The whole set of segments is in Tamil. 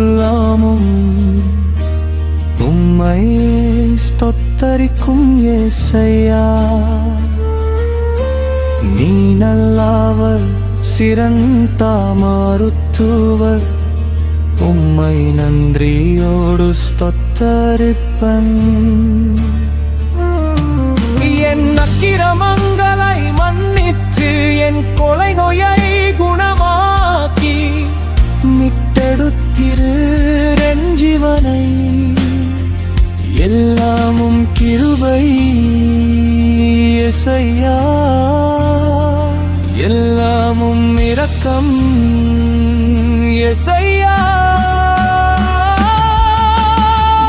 உள்ளமும் உம்மை ஸ்தோத்தரிக்கும் యేసయ్యా. நீ நல்லவர், சிறந்த மருத்துவர், உம்மை நன்றியோடு ஸ்தோத்தரிப்பன். என் அக்கிரமங்களை மன்னித்து என் கொலை நோயை குணமாக்கி மீட்டெடுத்திரு என் ஜீவனை. எல்லாமும் கிருபை యేసయ్యా, எல்லாமும் இரக்கம் యేసయ్యா.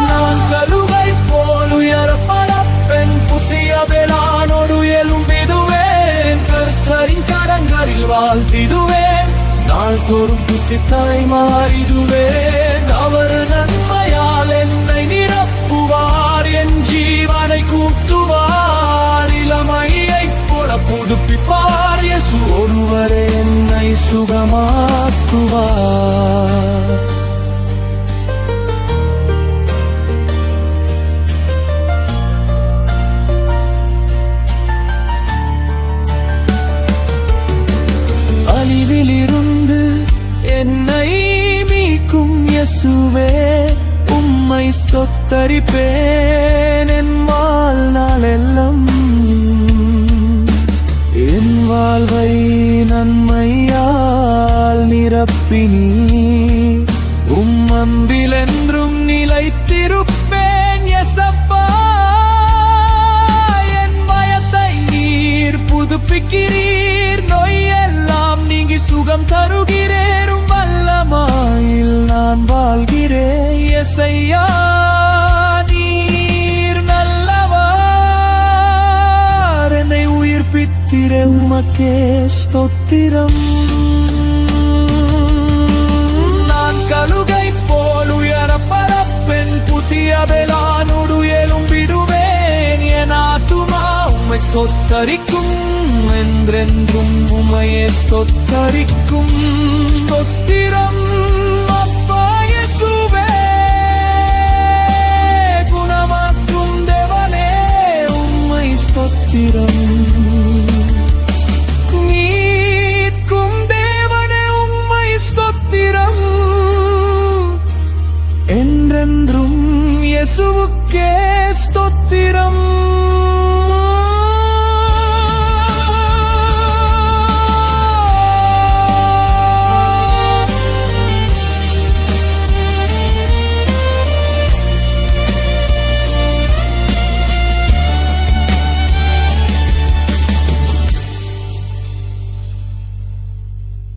நான் கழுகை போல் உயரப்படப்பெண், புதிய வேளானோடு எழும்பிடுவேன். கர்த்தரின் கரங்களில் வாழ்த்திடுவேன், நாள்தோறும் புத்தித்தாய் மாறிடுவேன். அவர் நன்மையால் என்னை நிரப்புவார், என் ஜீவனை கூட்டுவார். இளமையைப் போல புதுப்பிப்பார், இயேசு ஒருவரே என்னை சுகமாக்குவார். அழிவிலிருந்து என்னை மீட்கும் இயேசுவே, உம்மை ஸ்தோத்தரிப்பேன் என் வாழ்நாளெல்லாம். என் வாழ்வை நன்மையால் நிரப்பினீ, உம் அன்பில் என்றும் நிலைத்திருப்பேன் யேசப்பா. என் பயத்தை நீர் புதுப்பிக்கிறீர், நோயெல்லாம் நீங்கி சுகம் தருகிறேரும். வல்லமாயில் நான் வாழ்கிறேன் యేసయ్యா, நீர் நல்லவர், என்னை உயிர்ப்பித்திரே உமக்கே ஸ்தோத்திரம். நான் கழுகை போல் உயரப்படப்பெண், புதிய வேளானோடு எழும்பிடுவேன். என் ஆத்துமா உம்மை ஸ்தோத்தரிக்கும், என்றென்றும் உம்மையே ஸ்தோத்தரிக்கும். ஸ்தோத்திரம்